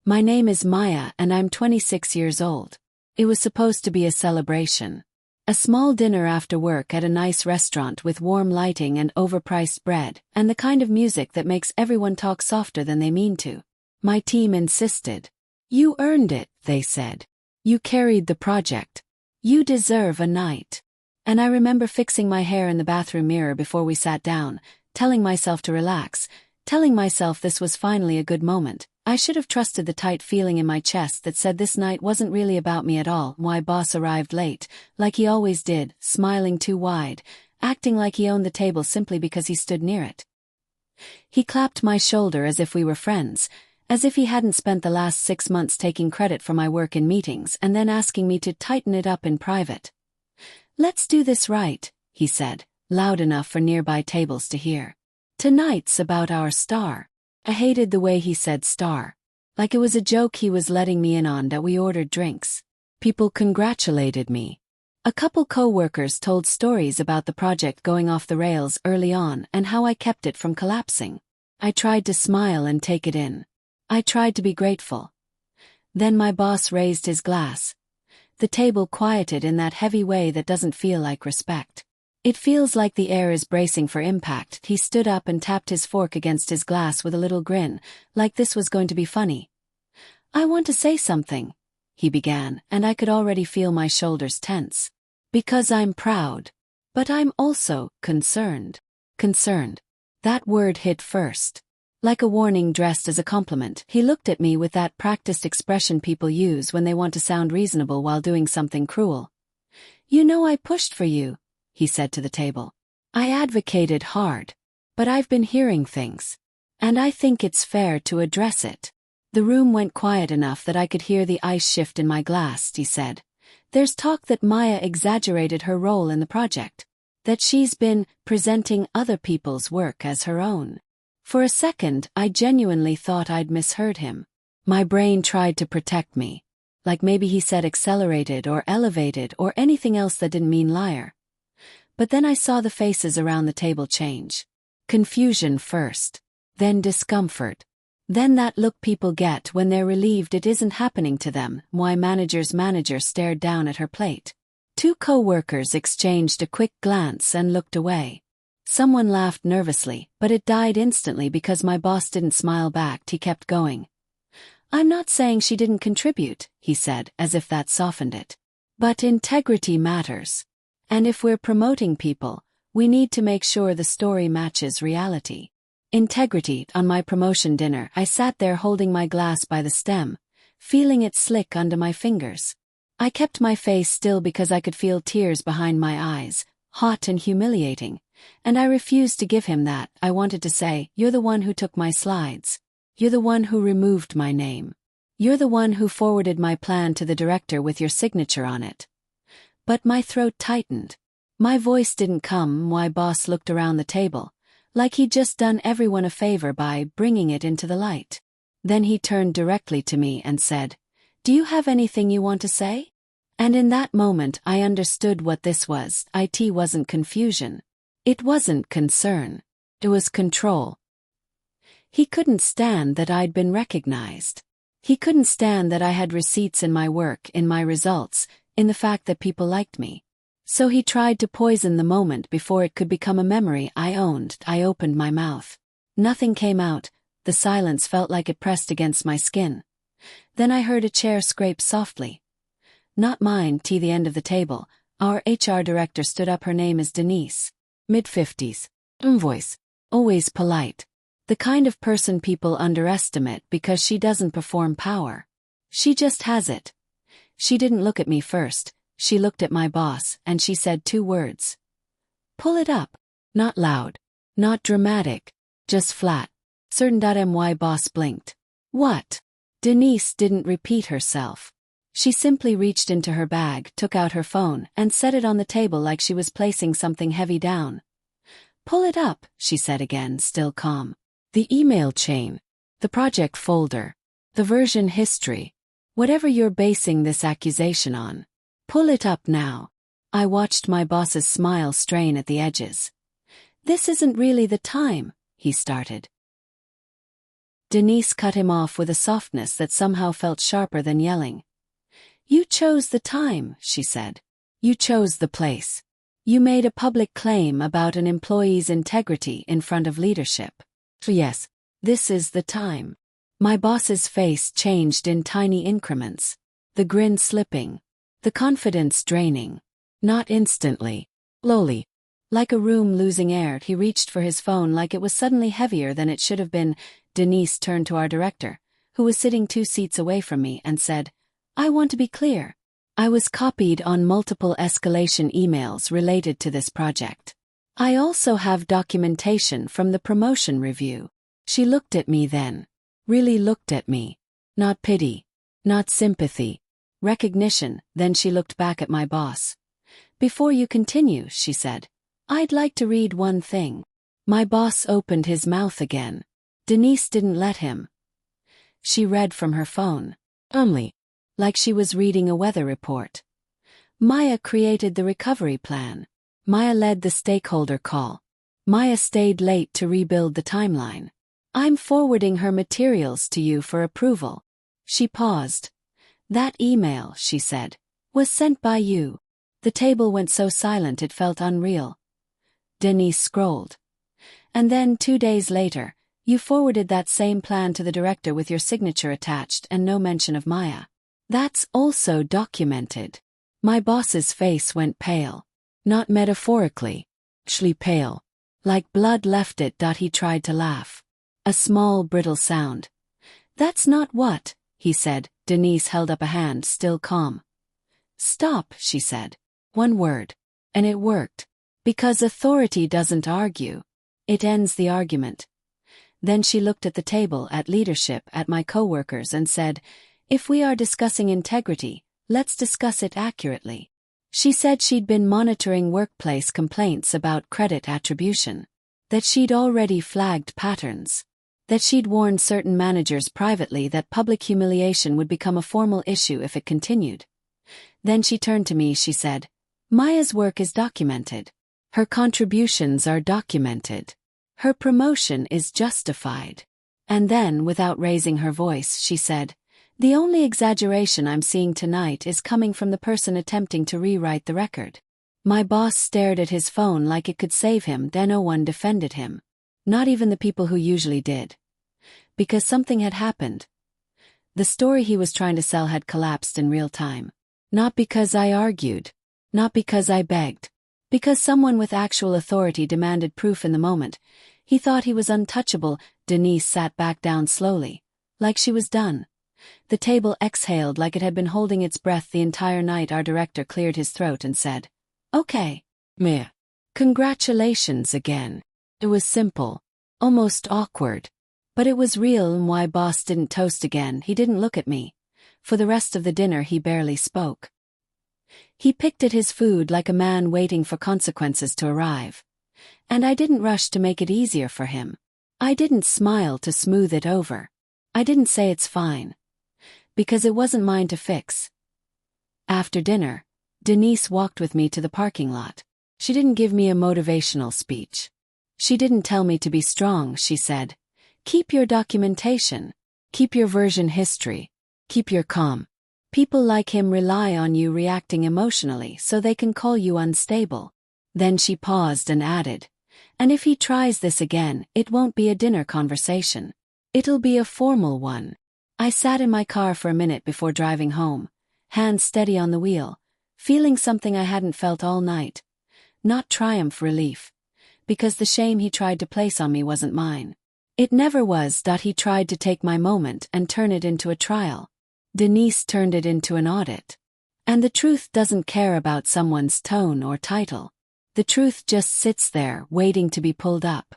My name is Maya and I'm 26 years old. It was supposed to be a celebration. A small dinner after work at a nice restaurant with warm lighting and overpriced bread, and the kind of music that makes everyone talk softer than they mean to. My team insisted. You earned it, they said. You carried the project. You deserve a night. And I remember fixing my hair in the bathroom mirror before we sat down, telling myself to relax, telling myself this was finally a good moment. I should have trusted the tight feeling in my chest that said this night wasn't really about me at all. My boss arrived late, like he always did, smiling too wide, acting like he owned the table simply because he stood near it. He clapped my shoulder as if we were friends, as if he hadn't spent the last 6 months taking credit for my work in meetings and then asking me to tighten it up in private. Let's do this right, he said, loud enough for nearby tables to hear. Tonight's about our star. I hated the way he said star. Like it was a joke he was letting me in on that we ordered drinks. People congratulated me. A couple co-workers told stories about the project going off the rails early on and how I kept it from collapsing. I tried to smile and take it in. I tried to be grateful. Then my boss raised his glass. The table quieted in that heavy way that doesn't feel like respect. It feels like the air is bracing for impact. He stood up and tapped his fork against his glass with a little grin, like this was going to be funny. I want to say something, he began, and I could already feel my shoulders tense. Because I'm proud. But I'm also concerned. Concerned. That word hit first. Like a warning dressed as a compliment, he looked at me with that practiced expression people use when they want to sound reasonable while doing something cruel. You know I pushed for you, he said to the table. I advocated hard. But I've been hearing things. And I think it's fair to address it. The room went quiet enough that I could hear the ice shift in my glass, he said. There's talk that Maya exaggerated her role in the project. That she's been presenting other people's work as her own. For a second, I genuinely thought I'd misheard him. My brain tried to protect me. Like maybe he said accelerated or elevated or anything else that didn't mean liar. But then I saw the faces around the table change. Confusion first. Then discomfort. Then that look people get when they're relieved it isn't happening to them. My manager's manager stared down at her plate. 2 co-workers exchanged a quick glance and looked away. Someone laughed nervously, but it died instantly because my boss didn't smile back. He kept going. I'm not saying she didn't contribute, he said, as if that softened it. But integrity matters. And if we're promoting people, we need to make sure the story matches reality. Integrity. On my promotion dinner, I sat there holding my glass by the stem, feeling it slick under my fingers. I kept my face still because I could feel tears behind my eyes, hot and humiliating, and I refused to give him that. I wanted to say, you're the one who took my slides. You're the one who removed my name. You're the one who forwarded my plan to the director with your signature on it. But my throat tightened. My voice didn't come. My boss looked around the table, like he'd just done everyone a favor by bringing it into the light. Then he turned directly to me and said, Do you have anything you want to say? And in that moment I understood what this was. It wasn't confusion. It wasn't concern. It was control. He couldn't stand that I'd been recognized. He couldn't stand that I had receipts in my work, in my results, in the fact that people liked me. So he tried to poison the moment before it could become a memory I owned. I opened my mouth. Nothing came out. The silence felt like it pressed against my skin. Then I heard a chair scrape softly. Not mine. The end of the table. Our HR director stood up. Her name is Denise. Mid-50s. Voice. Always polite. The kind of person people underestimate because she doesn't perform power. She just has it. She didn't look at me first. She looked at my boss, and she said 2 words. Pull it up. Not loud. Not dramatic. Just flat. Certain. My boss blinked. What? Denise didn't repeat herself. She simply reached into her bag, took out her phone, and set it on the table like she was placing something heavy down. Pull it up, she said again, still calm. The email chain. The project folder. The version history. Whatever you're basing this accusation on. Pull it up now. I watched my boss's smile strain at the edges. This isn't really the time, he started. Denise cut him off with a softness that somehow felt sharper than yelling. You chose the time, she said. You chose the place. You made a public claim about an employee's integrity in front of leadership. Yes, this is the time. My boss's face changed in tiny increments. The grin slipping. The confidence draining. Not instantly. Slowly. Like a room losing air, he reached for his phone like it was suddenly heavier than it should have been. Denise turned to our director, who was sitting 2 seats away from me, and said, I want to be clear. I was copied on multiple escalation emails related to this project. I also have documentation from the promotion review. She looked at me then. Really looked at me. Not pity. Not sympathy. Recognition. Then she looked back at my boss. Before you continue, she said, I'd like to read one thing. My boss opened his mouth again. Denise didn't let him. She read from her phone. Only. Like she was reading a weather report. Maya created the recovery plan. Maya led the stakeholder call. Maya stayed late to rebuild the timeline. I'm forwarding her materials to you for approval. She paused. That email, she said, was sent by you. The table went so silent it felt unreal. Denise scrolled. And then 2 days later, you forwarded that same plan to the director with your signature attached and no mention of Maya. That's also documented. My boss's face went pale. Not metaphorically. Actually pale. Like blood left it. He tried to laugh. A small brittle sound. That's not what, he said. Denise held up a hand, still calm. Stop, she said. One word. And it worked. Because authority doesn't argue. It ends the argument. Then she looked at the table, at leadership, at my coworkers, and said, if we are discussing integrity, let's discuss it accurately. She said she'd been monitoring workplace complaints about credit attribution. That she'd already flagged patterns. That she'd warned certain managers privately that public humiliation would become a formal issue if it continued. Then she turned to me, she said, Maya's work is documented. Her contributions are documented. Her promotion is justified. And then, without raising her voice, she said, the only exaggeration I'm seeing tonight is coming from the person attempting to rewrite the record. My boss stared at his phone like it could save him. Then no one defended him. Not even the people who usually did. Because something had happened. The story he was trying to sell had collapsed in real time. Not because I argued. Not because I begged. Because someone with actual authority demanded proof in the moment. He thought he was untouchable. Denise sat back down slowly. Like she was done. The table exhaled like it had been holding its breath the entire night. Our director cleared his throat and said, Okay, Mia. Congratulations again. It was simple. Almost awkward. But it was real. And why boss didn't toast again? He didn't look at me. For the rest of the dinner he barely spoke. He picked at his food like a man waiting for consequences to arrive. And I didn't rush to make it easier for him. I didn't smile to smooth it over. I didn't say it's fine. Because it wasn't mine to fix. After dinner, Denise walked with me to the parking lot. She didn't give me a motivational speech. She didn't tell me to be strong. She said, keep your documentation. Keep your version history. Keep your calm. People like him rely on you reacting emotionally so they can call you unstable. Then she paused and added, and if he tries this again, it won't be a dinner conversation. It'll be a formal one. I sat in my car for a minute before driving home, hands steady on the wheel, feeling something I hadn't felt all night. Not triumph, relief. Because the shame he tried to place on me wasn't mine. It never was. He tried to take my moment and turn it into a trial. Denise turned it into an audit. And the truth doesn't care about someone's tone or title. The truth just sits there, waiting to be pulled up.